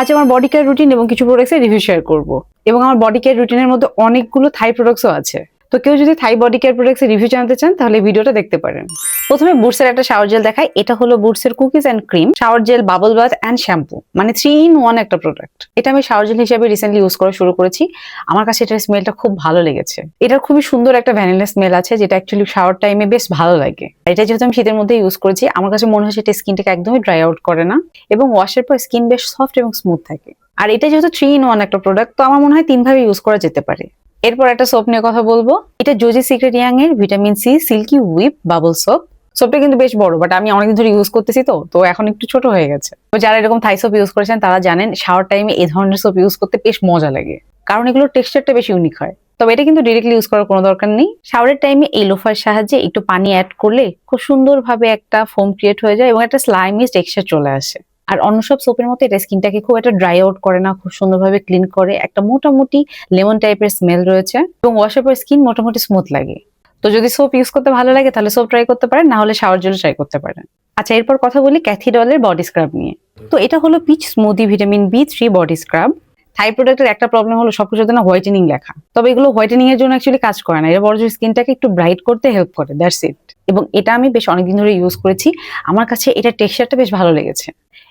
আজ আমার body care routine এবং কিছু প্রোডাক্টসের রিভিউ শেয়ার করব। এবং আমার বডি কেয়ার রুটিনের মধ্যে অনেকগুলো থাই প্রোডাক্টসও আছে। তো কেউ যদি থাই বডি কেয়ার প্রোডাক্টসের রিভিউ জানতে চান তাহলে ভিডিওটা দেখতে পারেন। প্রথমে বুটসের একটা শাওয়ার জেল দেখাই। এটা হলো বুটসের cookies and cream shower gel, bubble bath and shampoo, মানে 3 in 1 একটা প্রোডাক্ট। এটা আমি শাওয়ার জেল হিসেবে রিসেন্টলি ইউজ করা শুরু করেছি। আমার কাছে এটার স্মেলটা খুব ভালো লেগেছে। এটার খুবই সুন্দর একটা ভ্যানিলা স্মেল আছে, যেটা অ্যাকচুয়ালি শাওয়ার টাইমে বেশ ভালো লাগে। এটা যেহেতু আমি শীতের মধ্যে ইউজ করেছি, আমার কাছে মনে হচ্ছে এটা স্কিনটাকে একদমই ড্রাই আউট করে না এবং ওয়াশের পর স্কিন বেশ সফট এবং স্মুথ থাকে। আর এটা যেহেতু 3 in 1 একটা প্রোডাক্ট, তো আমার মনে হয় 3 ভাবে ইউজ করা যেতে পারে। এরপর একটা সোপ নিয়ে কথা বলবো। এটা জোজি সিক্রেট ইয়াং এর vitamin C silky whip bubble soap. সোপটা কিন্তু বেশ বড়, বাট আমি অনেকদিন ধরে ইউজ করতেছি তো এখন একটু ছোট হয়ে গেছে। তো যারা এরকম থাই সোপ ইউজ করেছেন তারা জানেন শাওয়ার টাইমে এই ধরনের সোপ ইউজ করতে বেশ মজা লাগে, কারণ এগুলোর টেক্সচারটা বেশ ইউনিক হয়। তবে এটা কিন্তু ডিরেক্টলি ইউজ করার কোনো দরকার নেই। শাওয়ারের টাইমে এই লোফার সাহায্যে একটু পানি অ্যাড করলে খুব সুন্দরভাবে একটা ফোম ক্রিয়েট হয়ে যায় এবং একটা স্লাইমি টেক্সচার চলে আসে। আর অন্য সব সোপের মতো এটা স্কিনটাকে খুব একটা ড্রাই আউট করে না, খুব সুন্দরভাবে ক্লিন করে। একটা মোটামুটি লেমন টাইপের স্মেল রয়েছে এবং ওয়াশের পর স্কিন মোটামুটি স্মুথ লাগে। তো যদি সোপ ইউজ করতে ভালো লাগে তাহলে সোপ ট্রাই করতে পারেন, না হলে শাওয়ার জেল ট্রাই করতে পারেন। আচ্ছা, এরপর কথা বলি ক্যাথিডলের বডি স্ক্রাব নিয়ে। তো এটা হলো peach smoothie vitamin B3 body scrub. Thai প্রোডাক্টের একটা প্রবলেম হলো সবকিছুতে না হোয়াইটেনিং লেখা, তবে এগুলো হোয়াইটেনিং এর জন্য অ্যাকচুয়ালি কাজ করে না। এরা বড় স্কিনটাকে একটু ব্রাইট করতে হেল্প করে, দ্যাটস ইট। এবং এটা আমি বেশ অনেকদিন ধরে ইউজ করেছি। আমার কাছে এটার টেক্সচারটা বেশ ভালো লেগেছে।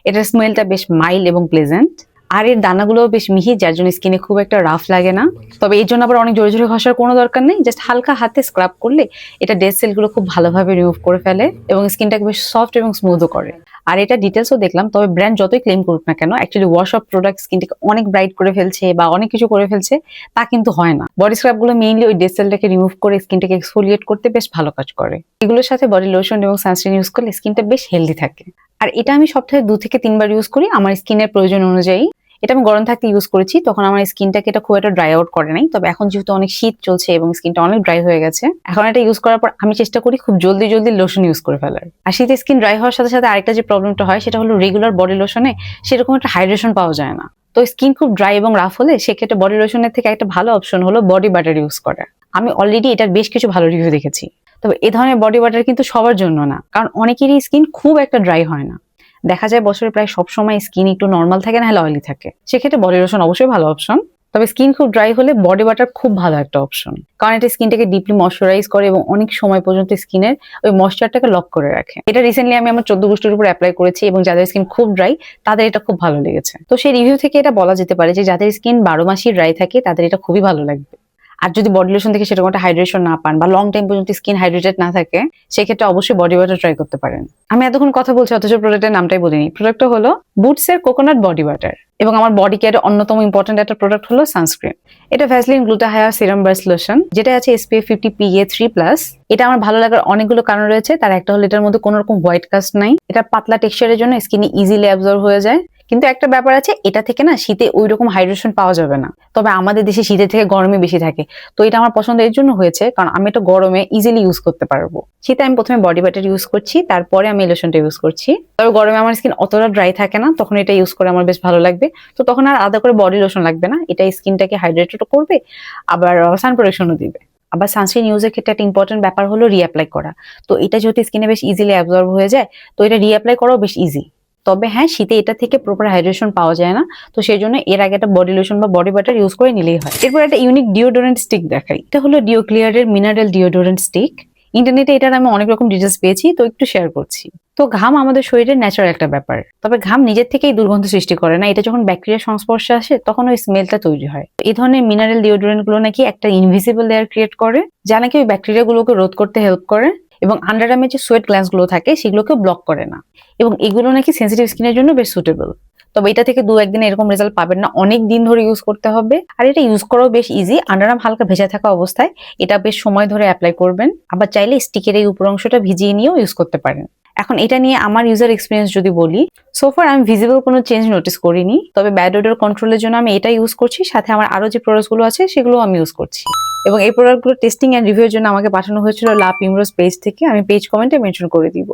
এটার স্মেলটা বেশ মাইল্ড এবং প্লেজেন্ট। আর এর দানাগুলোও বেশ মিহি, যার জন্য স্কিনে খুব একটা রাফ লাগে না। তবে এই জন্য আবার অনেক জোরে জোরে ঘষার কোনো দরকার নেই। জাস্ট হালকা হাতে স্ক্রাব করলে এটা ডেড সেলগুলো খুব ভালোভাবে রিমুভ করে ফেলে এবং স্কিনটাকে বেশ সফট এবং স্মুথও করে। আর এটা ডিটেলসও দেখলাম, তবে ব্র্যান্ড যতই ক্লেম করুক না কেন, অ্যাকচুয়ালি ওয়াশ অফ প্রোডাক্ট স্কিনটাকে অনেক ব্রাইট করে ফেলছে বা অনেক কিছু করে ফেলছে তা কিন্তু হয় না। বডি স্ক্রাব গুলো মেইনলি ওই ডেড সেলটাকে রিমুভ করে স্কিনটাকে এক্সফোলিয়েট করতে বেশ ভালো কাজ করে। এগুলোর সাথে বডি লোশন এবং সানস্ক্রিন ইউজ করলে স্কিনটা বেশ হেলদি থাকে। আর এটা আমি সপ্তাহে 2 থেকে 3 বার ইউজ করি আমার স্কিনের প্রয়োজন অনুযায়ী। এটা আমি গরম থাকতে ইউজ করেছি, তখন আমার স্কিনটাকে এটা খুব একটা ড্রাই আউট করে নাই। তবে এখন যেহেতু অনেক শীত চলছে এবং স্কিনটা অনেক ড্রাই হয়ে গেছে, এখন এটা ইউজ করার পর আমি চেষ্টা করি খুব জলদি জলদি লোশন ইউজ করে ফেলার। আর শীতে স্কিন ড্রাই হওয়ার সাথে সাথে আরেকটা যে প্রবলেমটা হয় সেটা হলো রেগুলার বডি লোশনে সেরকম একটা হাইড্রেশন পাওয়া যায় না। তো স্কিন খুব ড্রাই এবং রাফ হলে সেক্ষেত্রে বডি লোশনের থেকে একটা ভালো অপশন হলো বডি বাটার ইউজ করা। আমি অলরেডি এটার বেশ কিছু ভালো রিভিউ দেখেছি। তবে এই ধরনের বডি বাটার কিন্তু সবার জন্য না, কারণ অনেকেরই স্কিন খুব একটা ড্রাই হয় না। দেখা যায় বছরে প্রায় সবসময় স্কিন একটু নর্মাল থাকে, না হলে অয়েলি থাকে। সেক্ষেত্রে বডি লোশন অবশ্যই ভালো অপশন। তবে স্কিন খুব ড্রাই হলে বডি বাটার খুব ভালো একটা অপশন, কারণ এটা স্কিনটাকে ডিপলি ময়শ্চারাইজ করে এবং অনেক সময় পর্যন্ত স্কিনের ওই ময়শ্চারটাকে লক করে রাখে। এটা রিসেন্টলি আমি আমার 14 গোষ্ঠীর উপর অ্যাপ্লাই করেছি এবং যাদের স্কিন খুব ড্রাই তাদের এটা খুব ভালো লেগেছে। তো সেই রিভিউ থেকে এটা বলা যেতে পারে যে যাদের স্কিন 12 মাসই ড্রাই থাকে তাদের এটা খুবই ভালো লাগবে। আর যদি বডি লোশন থেকে সেরকম একটা হাইড্রেশন না পান বা লং টাইম পর্যন্ত স্কিন হাইড্রেটেড না থাকে, সেক্ষেত্রে অবশ্যই বডি বাটার ট্রাই করতে পারেন। আমি এতক্ষণ কথা বলছি অথচ প্রোডাক্টের নামটাই বলিনি। প্রোডাক্টটা হলো বুটসের কোকোনাট বডি বাটার। এবং আমার বডি কেয়ারের অন্যতম ইম্পর্টেন্ট একটা প্রোডাক্ট হলো সানস্ক্রিন। এটা ভ্যাসলিন গ্লুটাহায়া সিরাম বার্স লোশন, যেটা আছে SPF 50 PA+। এটা আমার ভালো লাগার অনেকগুলো কারণ রয়েছে। তার একটা হলো এটার মধ্যে কোনো রকম হোয়াইট কাস্ট নাই। এটা পাতলা টেক্সচারের জন্য স্কিনে ইজিলি অ্যাবজর্ব হয়ে যায়। কিন্তু একটা ব্যাপার আছে, এটা থেকে না শীতে ওই রকম হাইড্রেশন পাওয়া যাবে না। তবে আমাদের দেশে শীতের থেকে গরমে বেশি থাকে, তো এটা আমার পছন্দ এর জন্য হয়েছে কারণ আমি এটা গরমে ইজিলি ইউজ করতে পারবো। শীতে আমি প্রথমে বডি বাটার ইউজ করছি, তারপরে আমি লোশনটা ইউজ করছি। তবে গরমে আমার স্কিন অতটা ড্রাই থাকে না, তখন এটা ইউজ করে আমার বেশ ভালো লাগবে। তো তখন আর আলাদা করে বডি লোশন লাগবে না, এটা স্কিনটাকে হাইড্রেটেড করবে, আবার সান প্রোটেকশনও দিবে। আবার সানস্ক্রিন ইউজের ক্ষেত্রে একটা ইম্পর্টেন্ট ব্যাপার হলো রিঅ্যাপ্লাই করা। তো এটা যেহেতু স্কিনে বেশ ইজিলি অ্যাবজর্ব হয়ে যায়, তো এটা রিঅ্যাপ্লাই করাও বেশ ইজি। তবে হ্যাঁ, শীতে এটা থেকে প্রপার হাইড্রেশন পাওয়া যায় না, তো সেই জন্য এর আগে একটা বডি লোশন বা বডি বাটার ইউজ করে নিলেই হয়। এরপর একটা ইউনিক ডিওডোরেন্ট স্টিক দেখাই। এটা হলো ডিও ক্লিয়ারের মিনারেল ডিওডোরেন্ট স্টিক। ইন্টারনেটে এটার আমি অনেক রকম ডিটেলস পেয়েছি, তো একটু শেয়ার করছি। তো ঘাম আমাদের শরীরের ন্যাচারাল একটা ব্যাপার, তবে ঘাম নিজের থেকেই দুর্গন্ধ সৃষ্টি করে না। এটা যখন ব্যাকটেরিয়ার সংস্পর্শে আসে তখন ওই স্মেলটা তৈরি হয়। এই ধরনের মিনারেল ডিওডোরেন্ট গুলো নাকি একটা ইনভিজিবল লেয়ার ক্রিয়েট করে, যা নাকি ওই ব্যাকটেরিয়া গুলোকে রোধ করতে হেল্প করে এবং আন্ডারআর্মে যে সোয়েট গ্ল্যান্ডস গুলো থাকে সেগুলোকে ব্লক করে না। এবং এগুলো নাকি সেন্সিটিভ স্কিনের জন্য বেশ সুটেবল। তবে এটা থেকে 2-1 দিনে এরকম রেজাল্ট পাবেন না, অনেক দিন ধরে ইউজ করতে হবে। আর এটা ইউজ করাও বেশ ইজি। আন্ডারআর্ম হালকা ভেজা থাকা অবস্থায় এটা বেশ সময় ধরে অ্যাপ্লাই করবেন। আবার চাইলে স্টিকের এই উপর অংশটা ভিজিয়ে নিয়েও ইউজ করতে পারেন। এখন এটা নিয়ে আমার ইউজার এক্সপিরিয়েন্স যদি বলি, সোফার আমি ভিজিবল কোনো চেঞ্জ নোটিস করিনি। তবে ব্যাড ওডর কন্ট্রোলের জন্য আমি এটা ইউজ করছি, সাথে আমার আরো যে প্রোডাক্টস গুলো আছে সেগুলো আমি ইউজ করছি। এবং এই প্রোডাক্টগুলো টেস্টিং এন্ড রিভিউর জন্য আমাকে পাঠানো হয়েছিল লা পিমরোজ পেজ থেকে। আমি পেজ কমেন্টে মেনশন করে দিব।